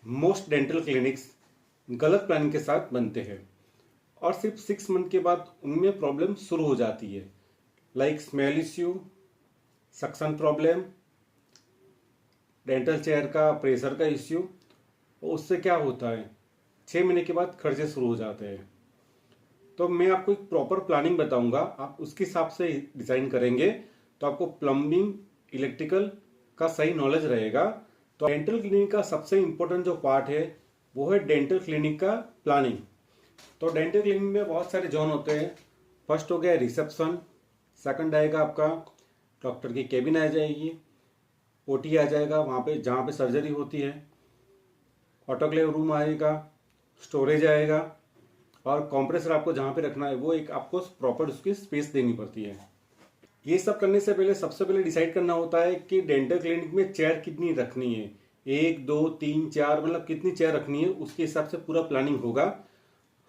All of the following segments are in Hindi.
मोस्ट डेंटल क्लिनिक्स गलत प्लानिंग के साथ बनते हैं और सिर्फ 6 मंथ के बाद उनमें प्रॉब्लम शुरू हो जाती है, like smell issue, suction problem, dental chair का प्रेशर का इश्यू। उससे क्या होता है, 6 महीने के बाद खर्चे शुरू हो जाते हैं। तो मैं आपको एक प्रॉपर प्लानिंग बताऊंगा, आप उसके हिसाब से डिजाइन करेंगे तो आपको प्लम्बिंग, इलेक्ट्रिकल का सही नॉलेज रहेगा। तो डेंटल क्लिनिक का सबसे इंपॉर्टेंट जो पार्ट है वो है डेंटल क्लिनिक का प्लानिंग। तो डेंटल क्लिनिक में बहुत सारे जोन होते हैं। फर्स्ट हो गया रिसेप्शन, सेकंड आएगा आपका डॉक्टर की केबिन आ जाएगी, ओटी आ जाएगा वहाँ पे जहाँ पे सर्जरी होती है, ऑटोक्लेव रूम आएगा, स्टोरेज आएगा और कंप्रेसर आपको जहाँ पे रखना है वो एक आपको प्रॉपर उसकी स्पेस देनी पड़ती है। ये सब करने से पहले सबसे पहले डिसाइड करना होता है कि डेंटल क्लिनिक में चेयर कितनी रखनी है, 1 2 3 4 मतलब कितनी चेयर रखनी है, उसके हिसाब से पूरा प्लानिंग होगा।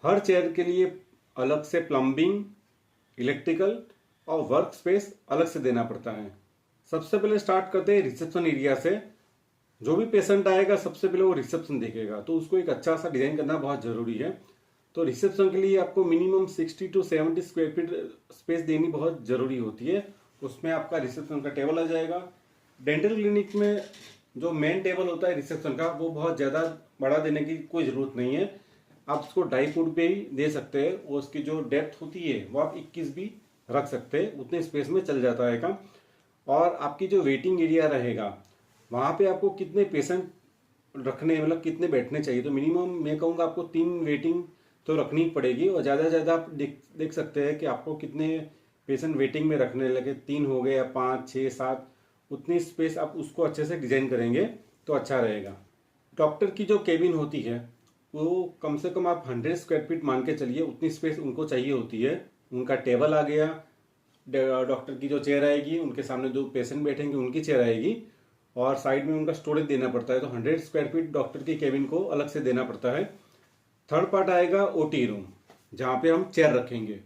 हर चेयर के लिए अलग से प्लम्बिंग, इलेक्ट्रिकल और वर्क स्पेस अलग से देना पड़ता है। सबसे पहले स्टार्ट करते हैं रिसेप्शन एरिया से। जो भी पेशेंट आएगा सबसे पहले वो रिसेप्शन देखेगा, तो उसको एक अच्छा सा डिजाइन करना बहुत जरूरी है। तो रिसेप्शन के लिए आपको minimum 60 to 70 square feet space देनी बहुत जरूरी होती है। उसमें आपका रिसेप्शन का टेबल आ जाएगा। डेंटल क्लिनिक में जो मेन टेबल होता है रिसेप्शन का वो बहुत ज़्यादा बड़ा देने की कोई ज़रूरत नहीं है, आप उसको 2.5 फुट पे ही दे सकते हैं। और उसकी जो डेप्थ होती है वो आप 21 भी रख सकते हैं, उतने स्पेस में चल जाता है काम। और आपकी जो वेटिंग एरिया रहेगा वहाँ पे आपको कितने पेशेंट रखने, मतलब कितने बैठने चाहिए, तो मिनिमम मैं कहूँगा आपको 3 वेटिंग तो रखनी पड़ेगी। और ज़्यादा से ज़्यादा आप देख सकते हैं कि आपको कितने पेशेंट वेटिंग में रखने लगे, 3 हो गए या 5 6 7, उतनी स्पेस आप उसको अच्छे से डिजाइन करेंगे तो अच्छा रहेगा। डॉक्टर की जो केबिन होती है वो कम से कम आप 100 स्क्वायर फीट मान के चलिए, उतनी स्पेस उनको चाहिए होती है। उनका टेबल आ गया, डॉक्टर की जो चेयर आएगी, उनके सामने जो पेशेंट बैठेंगे उनकी चेयर आएगी और साइड में उनका स्टोरेज देना पड़ता है। तो 100 स्क्वायर फीट डॉक्टर की केबिन को अलग से देना पड़ता है। थर्ड पार्ट आएगा ओटी रूम, जहाँ पे हम चेयर रखेंगे।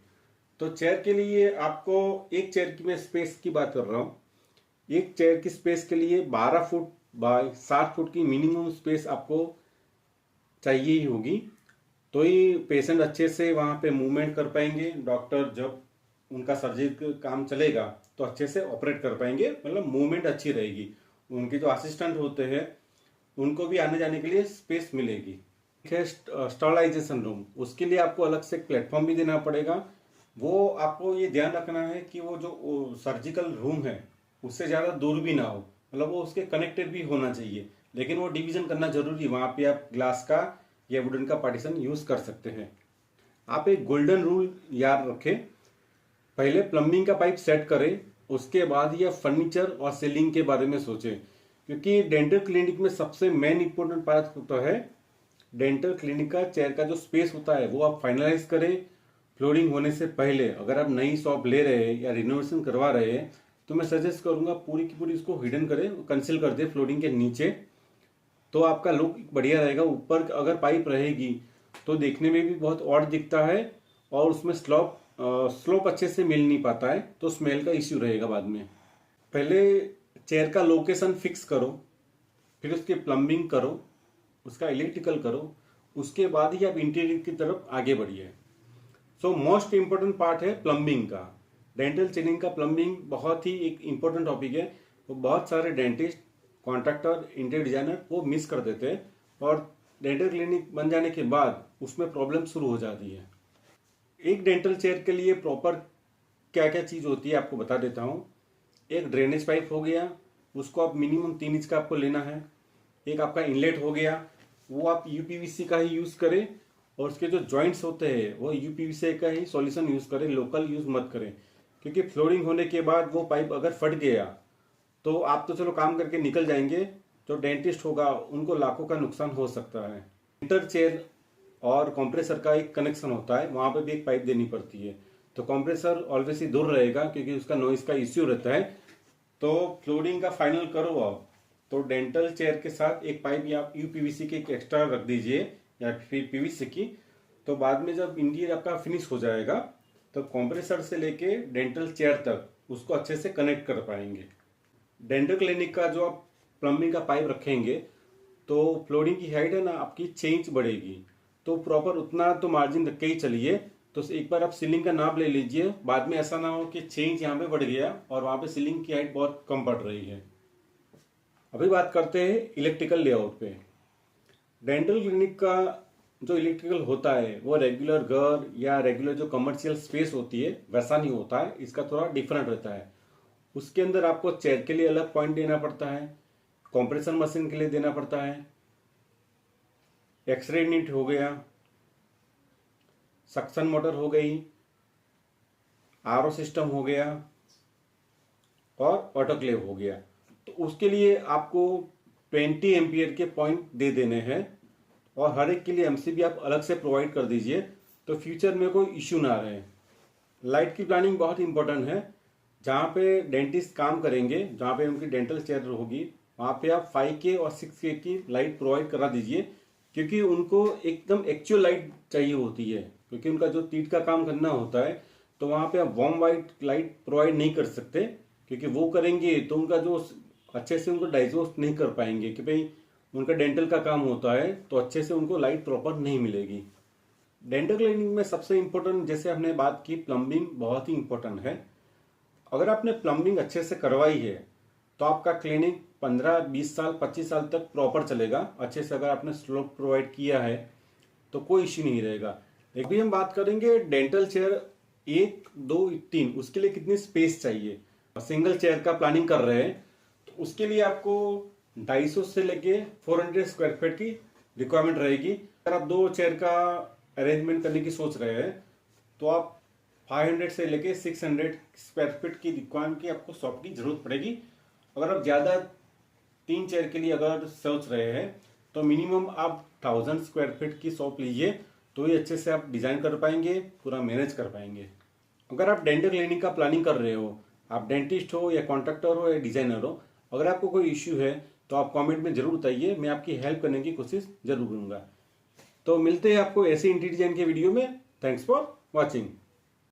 तो चेयर के लिए आपको एक चेयर की मैं स्पेस की बात कर रहा हूँ, एक चेयर की स्पेस के लिए 12 फुट बाय 7 फुट की मिनिमम स्पेस आपको चाहिए ही होगी। तो ही पेशेंट अच्छे से वहाँ पे मूवमेंट कर पाएंगे, डॉक्टर जब उनका सर्जरी का काम चलेगा तो अच्छे से ऑपरेट कर पाएंगे, मतलब मूवमेंट अच्छी रहेगी। उनके जो असिस्टेंट होते हैं उनको भी आने जाने के लिए स्पेस मिलेगी। है स्टरलाइजेशन रूम, उसके लिए आपको अलग से एक प्लेटफॉर्म भी देना पड़ेगा। वो आपको ये ध्यान रखना है कि वो जो सर्जिकल रूम है उससे ज़्यादा दूर भी ना हो, मतलब वो उसके कनेक्टेड भी होना चाहिए, लेकिन वो डिवीजन करना जरूरी है। वहाँ पे आप ग्लास का या वुडन का पार्टीशन यूज कर सकते हैं। आप एक गोल्डन रूल याद रखें, पहले प्लम्बिंग का पाइप सेट करें, उसके बाद यह फर्नीचर और सीलिंग के बारे में सोचें। क्योंकि डेंटल क्लिनिक में सबसे मेन इंपॉर्टेंट पार्ट होता है डेंटल क्लिनिक का चेयर का जो स्पेस होता है वो आप फाइनलाइज करें फ्लोरिंग होने से पहले। अगर आप नई शॉप ले रहे हैं या रिनोवेशन करवा रहे हैं तो मैं सजेस्ट करूंगा पूरी की पूरी इसको हिडन करें, कंसील कर दे फ्लोरिंग के नीचे, तो आपका लुक बढ़िया रहेगा। ऊपर अगर पाइप रहेगी तो देखने में भी बहुत ऑड दिखता है और उसमें स्लोप अच्छे से मिल नहीं पाता है, तो स्मेल का इश्यू रहेगा बाद में। पहले चेयर का लोकेशन फिक्स करो, फिर उसकी प्लम्बिंग करो, उसका इलेक्ट्रिकल करो, उसके बाद ही आप इंटीरियर की तरफ आगे बढ़िए। सो मोस्ट इम्पोर्टेंट पार्ट है प्लम्बिंग का। डेंटल क्लीनिंग का प्लम्बिंग बहुत ही एक इम्पोर्टेंट टॉपिक है। वो बहुत सारे डेंटिस्ट, कॉन्ट्रैक्टर, इंटीरियर डिजाइनर वो मिस कर देते हैं और डेंटल क्लिनिक बन जाने के बाद उसमें प्रॉब्लम शुरू हो जाती है। एक डेंटल चेयर के लिए प्रॉपर क्या क्या चीज होती है आपको बता देता हूँ। एक ड्रेनेज पाइप हो गया, उसको आप मिनिमम 3 इंच का आपको लेना है। एक आपका इनलेट हो गया, वो आप यूपीवीसी का ही यूज करें और उसके जो जॉइंट्स होते हैं वो यूपीवीसी का ही सॉल्यूशन यूज करें, लोकल यूज मत करें। क्योंकि फ्लोरिंग होने के बाद वो पाइप अगर फट गया तो आप तो चलो काम करके निकल जाएंगे, जो डेंटिस्ट होगा उनको लाखों का नुकसान हो सकता है। इंटर चेयर और कंप्रेसर का एक कनेक्शन होता है, वहां पे भी एक पाइप देनी पड़ती है। तो कंप्रेसर ऑलवेज ही दूर रहेगा क्योंकि उसका नॉइस का इश्यू रहता है। तो फ्लोरिंग का फाइनल करो आप तो डेंटल चेयर के साथ एक पाइप या यूपीवीसी की एक एक्स्ट्रा रख दीजिए या फिर पीवीसी की। तो बाद में जब इंटीरियर आपका फिनिश हो जाएगा तो कंप्रेसर से लेके डेंटल चेयर तक उसको अच्छे से कनेक्ट कर पाएंगे। डेंटल क्लिनिक का जो आप प्लम्बिंग का पाइप रखेंगे तो फ्लोरिंग की हाइट है ना आपकी 6 इंच बढ़ेगी, तो प्रॉपर उतना तो मार्जिन रख के ही चलिए। तो एक बार आप सीलिंग का नाप ले लीजिए, बाद में ऐसा ना हो कि 6 इंच यहाँ पे बढ़ गया और वहां पे सीलिंग की हाइट बहुत कम पड़ रही है। अभी बात करते हैं इलेक्ट्रिकल लेआउट पे। डेंटल क्लिनिक का जो इलेक्ट्रिकल होता है वो रेगुलर घर या रेगुलर जो कमर्शियल स्पेस होती है वैसा नहीं होता है, इसका थोड़ा डिफरेंट रहता है। उसके अंदर आपको चेयर के लिए अलग पॉइंट देना पड़ता है, कंप्रेसर मशीन के लिए देना पड़ता है, एक्सरे यूनिट हो गया, सक्शन मोटर हो गई, आरओ सिस्टम हो गया और ऑटोक्लेव हो गया। तो उसके लिए आपको 20 एम्पियर के पॉइंट दे देने हैं और हर एक के लिए एमसीबी आप अलग से प्रोवाइड कर दीजिए, तो फ्यूचर में कोई इश्यू ना रहे। लाइट की प्लानिंग बहुत इंपॉर्टेंट है। जहाँ पे डेंटिस्ट काम करेंगे, जहाँ पे उनकी डेंटल चेयर होगी, वहाँ पे आप 5K और 6K की लाइट प्रोवाइड करा दीजिए, क्योंकि उनको एकदम एक्चुअल लाइट चाहिए होती है, क्योंकि उनका जो टीथ का काम करना होता है। तो वहाँ पे आप वार्म वाइट लाइट प्रोवाइड नहीं कर सकते, क्योंकि वो करेंगे तो उनका जो अच्छे से उनको डाइजेस्ट नहीं कर पाएंगे, कि भाई उनका डेंटल का काम होता है तो अच्छे से उनको लाइट प्रॉपर नहीं मिलेगी। डेंटल क्लीनिंग में सबसे इम्पोर्टेंट, जैसे हमने बात की, प्लम्बिंग बहुत ही इम्पोर्टेंट है। अगर आपने प्लम्बिंग अच्छे से करवाई है तो आपका क्लिनिक 15, 20 साल, 25 साल तक प्रॉपर चलेगा। अच्छे से अगर आपने स्लोप प्रोवाइड किया है तो कोई इश्यू नहीं रहेगा। एक भी हम बात करेंगे डेंटल चेयर 1, 2, 3, उसके लिए कितनी स्पेस चाहिए। सिंगल चेयर का प्लानिंग कर रहे हैं तो उसके लिए आपको 250 से लेके 400 स्क्वायर फीट की रिक्वायरमेंट रहेगी। अगर आप 2 चेयर का अरेंजमेंट करने की सोच रहे हैं तो आप 500 से लेके 600 स्क्वायर फीट की रिक्वायरमेंट की आपको शॉप की जरूरत पड़ेगी। अगर आप ज़्यादा 3 चेयर के लिए अगर सोच रहे हैं तो मिनिमम आप 1000 स्क्वायर फीट की शॉप लीजिए, तो ही अच्छे से आप डिजाइन कर पाएंगे, पूरा मैनेज कर पाएंगे। अगर आप डेंटल क्लिनिक का प्लानिंग कर रहे हो, आप डेंटिस्ट हो या कॉन्ट्रैक्टर हो या डिजाइनर हो, अगर आपको कोई इश्यू है तो आप कमेंट में जरूर बताइए, मैं आपकी हेल्प करने की कोशिश जरूर करूंगा। तो मिलते हैं आपको ऐसे इंटीरियर डिजाइन के वीडियो में। Thanks for watching.